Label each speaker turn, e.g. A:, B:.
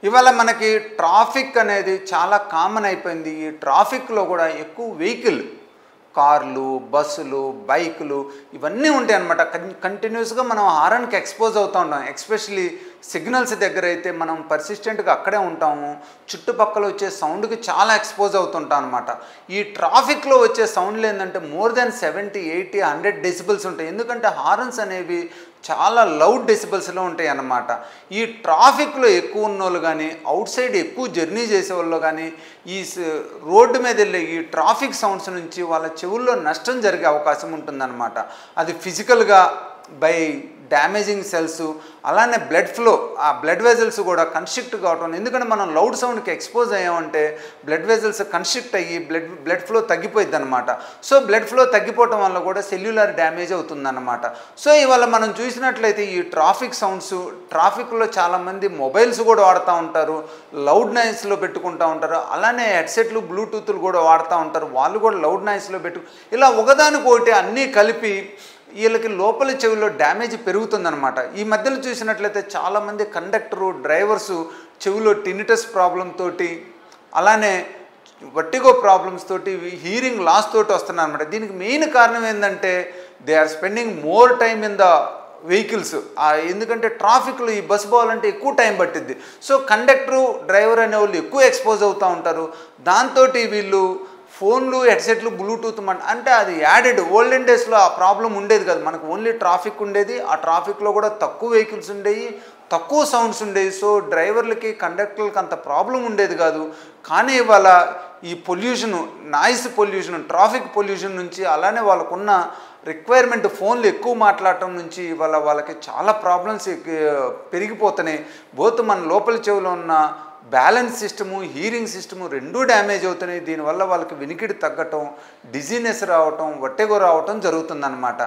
A: ఇవాళ మనకి ట్రాఫిక్ అనేది చాలా కామన్ అయిపోయింది. ఈ ట్రాఫిక్‌లో గూడా ఎక్కువ వెహికల్ కార్లు, బస్సులు, బైకులు ఇవన్నీ ఉంటాయన్నమాట. కంటిన్యూస్‌గా మనం హారన్‌కి ఎక్స్‌పోజ్ అవుతూ ఉంటాం. ఎస్పెషల్లీ సిగ్నల్స్ దగ్గర అయితే మనం పర్సిస్టెంట్‌గా అక్కడే ఉంటాము. చుట్టుపక్కల వచ్చే సౌండ్‌కి చాలా ఎక్స్‌పోజ్ అవుతుంటాం అనమాట. ఈ ట్రాఫిక్‌లో వచ్చే సౌండ్‌లు ఏందంటే మోర్ దాన్ 70, 80, 100 డెసిబెల్స్ ఉంటాయి. ఎందుకంటే హారన్స్ అనేవి చాలా లౌడ్ డెసిబెల్స్‌లో ఉంటాయి అన్నమాట. ఈ ట్రాఫిక్‌లో ఎక్కువ ఉన్నోళ్ళు గానీ, అవుట్ సైడ్ ఎక్కువ జర్నీ చేసేవాళ్ళు గానీ, ఈ రోడ్డు మీద వెళ్ళే ఈ ట్రాఫిక్ సౌండ్స్ నుంచి వాళ్ళ చెవుల్లో నష్టం జరిగే అవకాశం ఉంటుందన్నమాట. అది ఫిజికల్‌గా బై డ్యామేజింగ్ సెల్స్, అలానే బ్లడ్ ఫ్లో, ఆ బ్లడ్ వెజల్స్ కూడా కన్స్ట్రిక్ట్ కావటం. ఎందుకంటే మనం లౌడ్ సౌండ్కి ఎక్స్పోజ్ అయ్యామంటే బ్లడ్ వెజల్స్ కన్స్ట్రిక్ట్ అయ్యి బ్లడ్ ఫ్లో తగ్గిపోయింది అనమాట. సో బ్లడ్ ఫ్లో తగ్గిపోవటం వల్ల కూడా సెల్యులర్ డ్యామేజ్ అవుతుందన్నమాట. సో ఇవాళ మనం చూసినట్లయితే ఈ ట్రాఫిక్ సౌండ్స్, ట్రాఫిక్లో చాలామంది మొబైల్స్ కూడా వాడుతూ ఉంటారు, లౌడ్ నాయిస్లో పెట్టుకుంటూ ఉంటారు. అలానే హెడ్సెట్లు, బ్లూటూత్లు కూడా వాడుతూ ఉంటారు, వాళ్ళు కూడా లౌడ్ నాయిస్లో ఇలా ఒకదానికొకటి అన్నీ కలిపి వీళ్ళకి లోపల చెవిలో డ్యామేజ్ పెరుగుతుందన్నమాట. ఈ మధ్యలో చూసినట్లయితే చాలామంది కండక్టరు, డ్రైవర్సు చెవిలో టినిటస్ ప్రాబ్లం తోటి, అలానే వర్టిగో ప్రాబ్లమ్స్ తోటి, హీరింగ్ లాస్ తోటి వస్తున్నారు అనమాట. దీనికి మెయిన్ కారణం ఏంటంటే they are spending more time in the vehicles. ఎందుకంటే ట్రాఫిక్లో ఈ బస్సు పోవాలంటే ఎక్కువ టైం పట్టిద్ది. సో కండక్టరు, డ్రైవర్ అనేవాళ్ళు ఎక్కువ ఎక్స్పోజ్ అవుతూ ఉంటారు. దాంతో వీళ్ళు ఫోన్లు, హెడ్సెట్లు, బ్లూటూత్ అంటే అది యాడెడ్. ఓల్డెన్ డేస్లో ఆ ప్రాబ్లం ఉండేది కాదు. మనకు ఓన్లీ ట్రాఫిక్ ఉండేది. ఆ ట్రాఫిక్లో కూడా తక్కువ వెహికల్స్ ఉండేవి, తక్కువ సౌండ్స్ ఉండేవి. సో డ్రైవర్లకి, కండక్టర్లకి అంత ప్రాబ్లం ఉండేది కాదు. కానీ ఇవాళ ఈ pollution, noise pollution, traffic pollution నుంచి, అలానే వాళ్ళకున్న రిక్వైర్మెంట్ ఫోన్లు ఎక్కువ మాట్లాడటం నుంచి ఇవాళ వాళ్ళకి చాలా ప్రాబ్లమ్స్ పెరిగిపోతున్నాయి. బోత్ మన లోపల చెవిలో ఉన్న బ్యాలెన్స్ సిస్టము, హీరింగ్ సిస్టము రెండూ డ్యామేజ్ అవుతున్నాయి. దీనివల్ల వాళ్ళకి వినికిడి తగ్గటం, డిజీనెస్ రావటం, వట్టెగో రావటం జరుగుతుందన్నమాట.